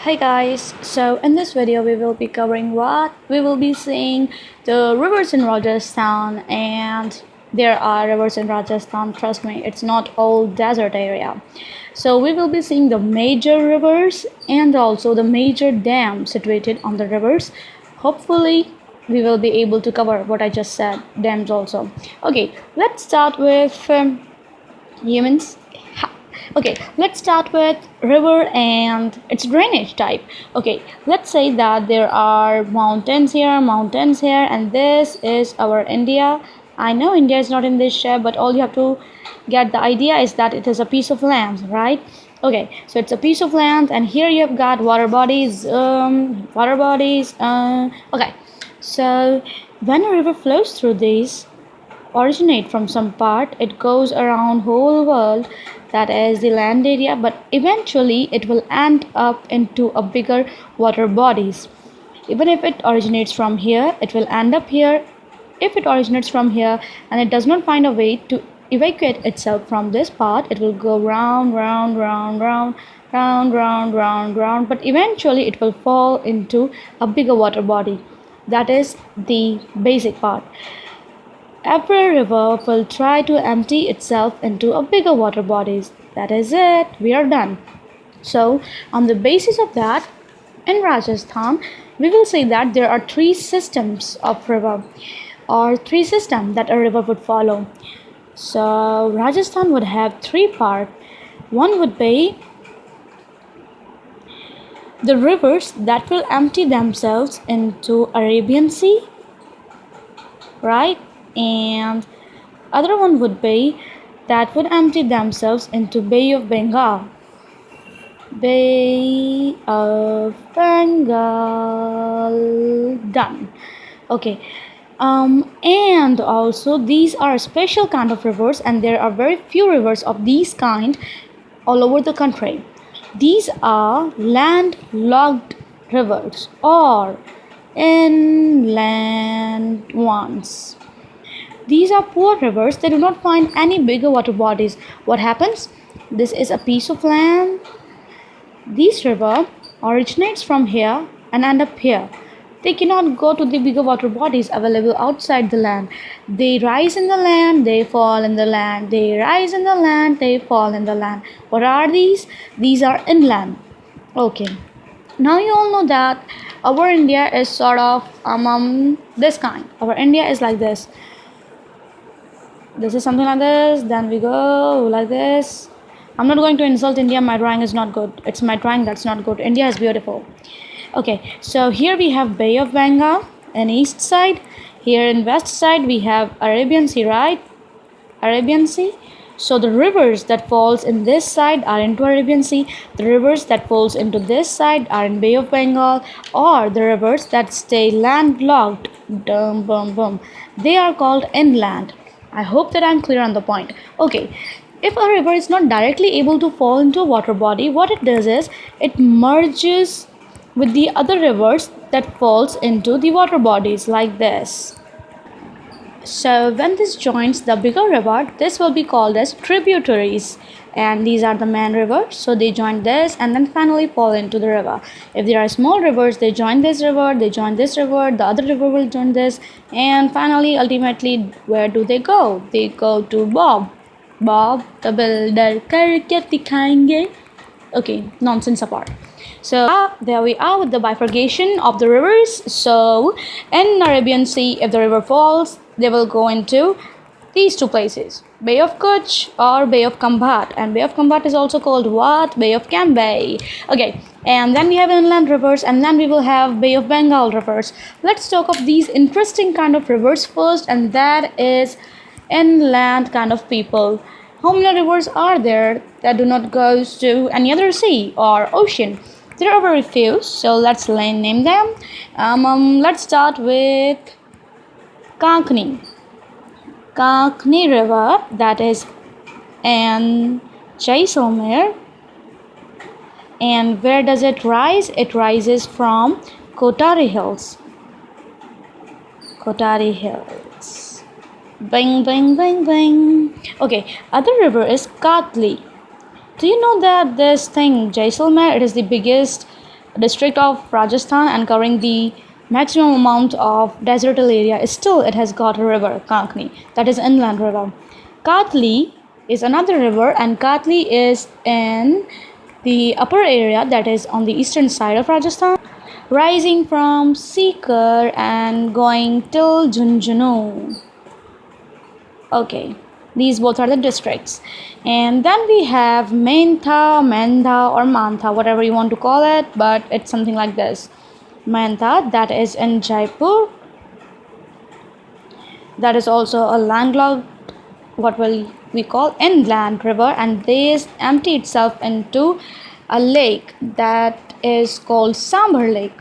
Hi guys, so in this video we will be covering what? We will be seeing the rivers in Rajasthan, and there are rivers in Rajasthan, trust me, it's not all desert area. So we will be seeing the major rivers and also the major dams situated on the rivers. Hopefully we will be able to cover what I just said, dams also. Okay, let's start with humans. Okay, let's start with river and its drainage type. Okay, let's say that there are mountains here, and this is our India. I know India is not in this shape, but all you have to get the idea is that it is a piece of land, right? Okay, so it's a piece of land, and here you have got water bodies. Okay, so when a river flows through these, originate from some part, it goes around whole world, that is the land area, but eventually it will end up into a bigger water bodies. Even if it originates from here, it will end up here. If it originates from here and it does not find a way to evacuate itself from this part, it will go round, but eventually it will fall into a bigger water body. That is the basic part. Every river will try to empty itself into a bigger water bodies. That is it. We are done. So, on the basis of that, in Rajasthan, we will say that there are three systems of river, or three systems that a river would follow. So, Rajasthan would have three parts. One would be the rivers that will empty themselves into Arabian Sea, right? And other one would be that would empty themselves into Bay of Bengal. Bay of Bengal. Done. Okay. And also these are special kind of rivers, and there are very few rivers of these kind all over the country. These are landlocked rivers or inland ones. These are poor rivers. They do not find any bigger water bodies. What happens? This is a piece of land. This river originates from here and end up here. They cannot go to the bigger water bodies available outside the land. They rise in the land, they fall in the land. They rise in the land, they fall in the land. What are these? These are inland. Okay. Now you all know that our India is sort of this kind. Our India is like this. This is something like this, then we go like this. I'm not going to insult India, my drawing is not good. It's my drawing that's not good. India is beautiful. Okay, so here we have Bay of Bengal in east side. Here in west side we have Arabian Sea, right? Arabian Sea. So the rivers that falls in this side are into Arabian Sea. The rivers that falls into this side are in Bay of Bengal, or the rivers that stay landlocked, they are called inland. I hope that I'm clear on the point. Okay, if a river is not directly able to fall into a water body, what it does is it merges with the other rivers that falls into the water bodies like this. So when this joins the bigger river, this will be called as tributaries, and these are the main rivers, so they join this and then finally fall into the river. If there are small rivers, they join this river, the other river will join this, and finally ultimately where do they go? They go to Bob the builder karke dikhayenge. Okay, nonsense apart. So there we are with the bifurcation of the rivers. So in Arabian Sea, if the river falls, they will go into these two places, Bay of Kutch or Bay of Kambat, and Bay of Kambat is also called what? Bay of Cambay. Okay, and then we have inland rivers, and then we will have Bay of Bengal rivers. Let's talk of these interesting kind of rivers first, and that is inland kind of people. How many rivers are there that do not go to any other sea or ocean? There are very few, so let's name them. Let's start with Kankni River, that is in Jaisalmer. And where does it rise? It rises from Kotari Hills. Bing, bing, bing, bing. Okay, other river is Katli. Do you know that this thing, Jaisalmer, it is the biggest district of Rajasthan and covering the maximum amount of desertal area, still it has got a river, Kankni, that is inland river. Katli is another river, and Katli is in the upper area, that is on the eastern side of Rajasthan, rising from Sikar and going till Junjunu. Okay, these both are the districts. And then we have Mentha, Mendha, or Mantha, whatever you want to call it, but it's something like this. Mentha, that is in Jaipur. That is also a landlocked, what will we call, inland river, and this empty itself into a lake that is called Sambhar Lake.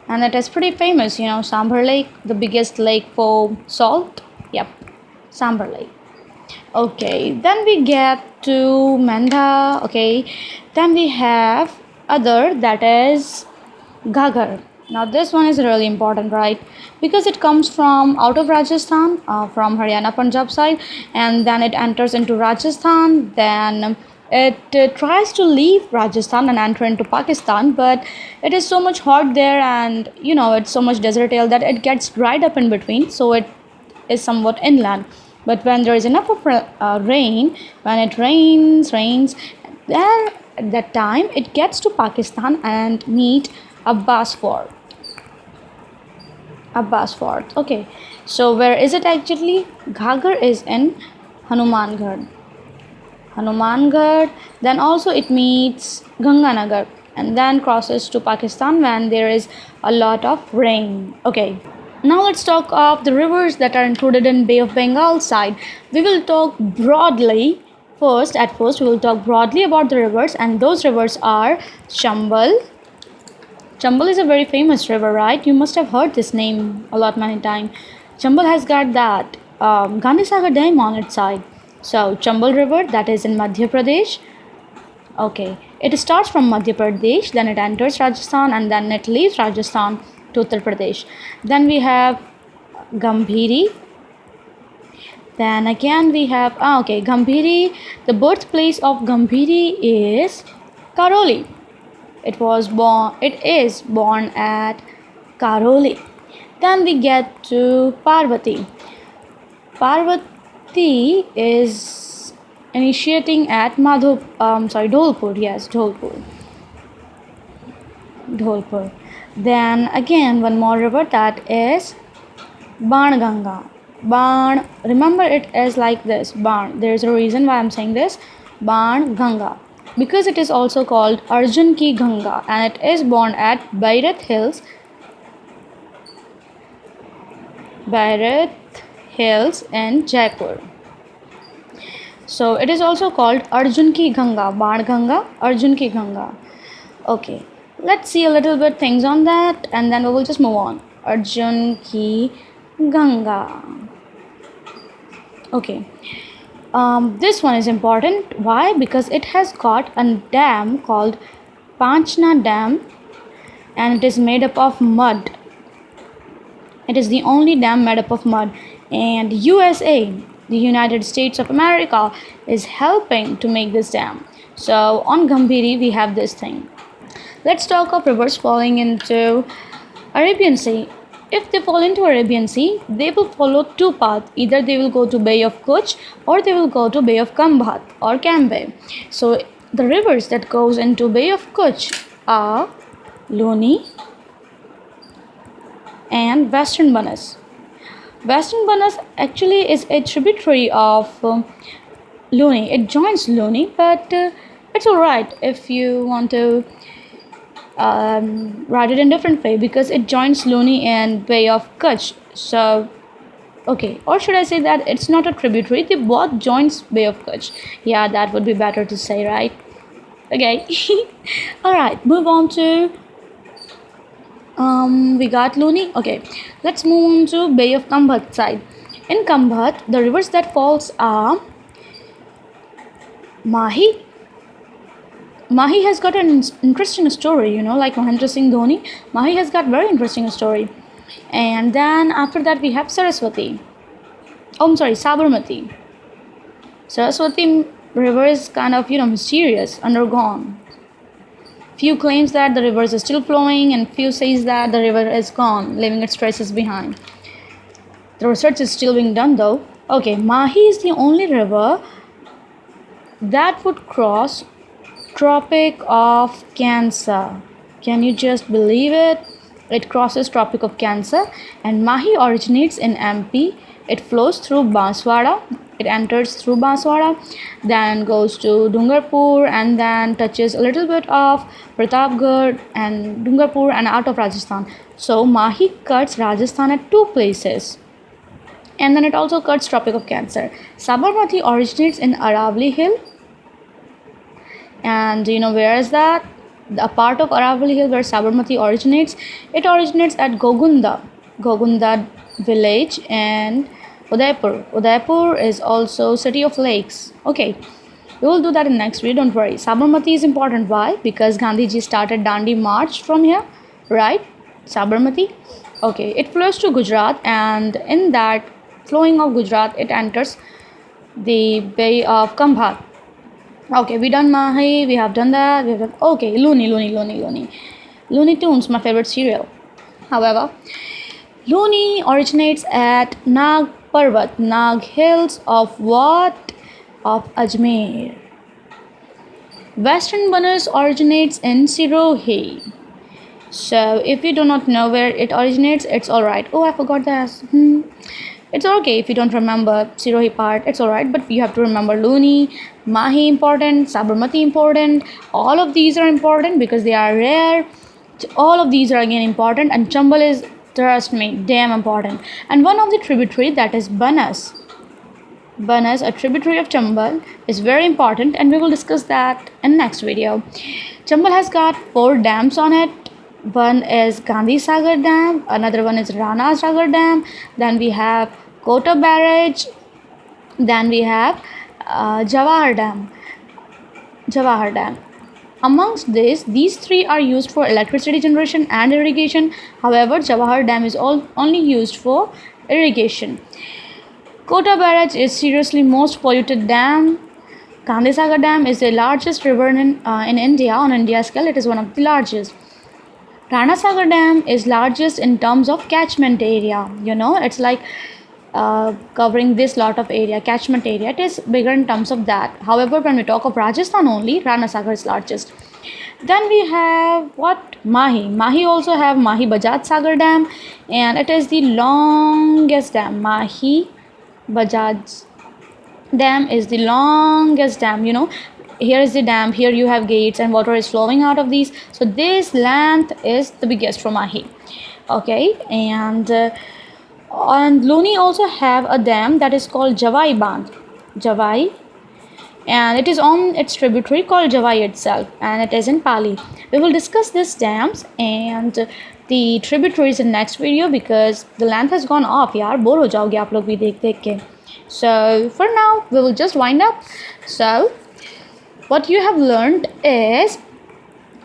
And it is pretty famous, Sambhar Lake, the biggest lake for salt. Yep, Sambhar Lake. Okay, then we get to Mendha. Okay, then we have other, that is Ghaggar. Now this one is really important, right? Because it comes from out of Rajasthan, from Haryana, Punjab side, and then it enters into Rajasthan. Then it tries to leave Rajasthan and enter into Pakistan, but it is so much hot there, and it's so much desertal that it gets dried up in between. So it is somewhat inland. But when there is enough of rain, when it rains, then at that time it gets to Pakistan and meet Abbas Fort. Okay, so where is it actually? Ghaggar is in Hanumangarh. Then also it meets Ganganagar and then crosses to Pakistan when there is a lot of rain. Okay, now let's talk of the rivers that are included in Bay of Bengal side. We will talk broadly. At first we will talk broadly about the rivers, and those rivers are Chambal. Chambal is a very famous river, right? You must have heard this name many times. Chambal has got that Gandhi Sagar Dam on its side. So Chambal River, that is in Madhya Pradesh. Okay, it starts from Madhya Pradesh, then it enters Rajasthan, and then it leaves Rajasthan to Uttar Pradesh. Then we have Gambhiri. Then again we have Gambhiri. The birthplace of Gambhiri is Karoli. It is born at Karoli. Then we get to Parvati. Parvati is initiating at Dholpur. Yes, Dholpur. Then again one more river, that is Banganga. Remember it is like this, Ban. There is a reason why I'm saying this, Banganga, because it is also called Arjun Ki Ganga, and it is born at Bairat Hills in Jaipur. So it is also called Arjun Ki Ganga, Banganga, Arjun Ki Ganga. Okay, let's see a little bit things on that, and then we will just move on. Arjun Ki Ganga. Okay, this one is important. Why? Because it has got a dam called Panchna Dam, and it is made up of mud. It is the only dam made up of mud, and USA, the United States of America, is helping to make this dam. So on Gambhiri we have this thing. Let's talk of rivers falling into Arabian Sea. If they fall into Arabian Sea, they will follow two paths. Either they will go to Bay of Kutch, or they will go to Bay of Kambhat or Cambay. So the rivers that goes into Bay of Kutch are Luni and Western Banas. Western Banas actually is a tributary of Luni. It joins Luni, but it's alright if you want to write it in different way, because it joins Luni and Bay of Kutch. So okay, or should I say that it's not a tributary, they both joins Bay of Kutch. Yeah, that would be better to say, right? Okay. Alright, move on to we got Luni. Okay, let's move on to Bay of Kambhat side. In Kambhat, the rivers that falls are Mahi. Mahi has got an interesting story, like Mahendra Singh Dhoni. Mahi has got very interesting story. And then after that we have Saraswati. Sabarmati. Saraswati river is kind of, mysterious, undergone. Few claims that the river is still flowing, and few says that the river is gone, leaving its traces behind. The research is still being done though. Okay, Mahi is the only river that would cross Tropic of Cancer. Can you just believe it? It crosses Tropic of Cancer, and Mahi originates in MP. It flows through Banswara. It enters through Banswara, then goes to Dungarpur, and then touches a little bit of Pratapgarh and Dungarpur and out of Rajasthan. So Mahi cuts Rajasthan at two places. And then it also cuts Tropic of Cancer. Sabarmati originates in Aravalli Hill. And you know where is that? A part of Aravalli Hill where Sabarmati originates. It originates at Gogunda village and Udaipur. Udaipur is also city of lakes. Okay, we will do that in next video, don't worry. Sabarmati is important. Why? Because Gandhiji started Dandi March from here, right? Sabarmati. Okay, it flows to Gujarat, and in that flowing of Gujarat, it enters the Bay of Kambhat. Okay, we done Mahi, we have done that, we have done, okay, Looney Tunes, my favorite cereal. However, Looney originates at Nag Parvat, Nag Hills of what? Of Ajmer. Western Banaras originates in Sirohi. So if you do not know where it originates, it's alright. Oh, I forgot that. It's okay if you don't remember Sirohi part, it's alright, but you have to remember Looney, Mahi important, Sabarmati important. All of these are important because they are rare. All of these are again important, and Chambal is, trust me, damn important. And one of the tributary, that is Banas. Banas, a tributary of Chambal, is very important, and we will discuss that in next video. Chambal has got 4 dams on it. One is Gandhi Sagar Dam, another one is Rana Sagar Dam, then we have Kota Barrage, then we have Jawahar Dam. Amongst these 3 are used for electricity generation and irrigation. However, Jawahar Dam is only used for irrigation. Kota Barrage is seriously most polluted dam. Gandhi Sagar Dam is the largest river in India. On India scale, it is one of the largest. Rana Sagar Dam is largest in terms of catchment area. You know, it's like covering this lot of area, catchment area. It is bigger in terms of that. However, when we talk of Rajasthan only, Rana Sagar is largest. Then we have what? Mahi. Mahi also have Mahi Bajaj Sagar Dam, and it is the longest dam. Mahi Bajaj Dam is the longest dam. You know, here is the dam, here you have gates, and water is flowing out of these. So this length is the biggest from Mahi. Okay, and Looney also have a dam that is called Javai Bandh. Javai, and it is on its tributary called Javai itself, and it is in Pali. We will discuss these dams and the tributaries in next video because the length has gone off. Yaar, bore ho jaoge aap log bhi dekh ke. So for now, we will just wind up. So what you have learned is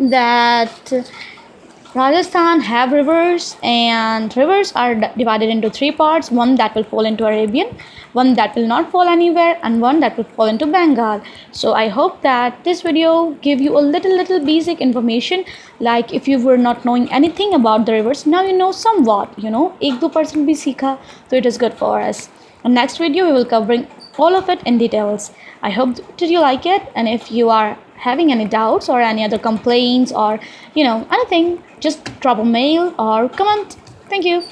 that Rajasthan have rivers, and rivers are divided into 3 parts. One that will fall into Arabian, one that will not fall anywhere, and one that will fall into Bengal. So I hope that this video give you a little basic information. Like if you were not knowing anything about the rivers, now you know somewhat. You know, 1-2% bhi seekha, so it is good for us. In next video, we will covering all of it in details. I hope did you like it, and if you are having any doubts or any other complaints or anything, just drop a mail or comment. Thank you.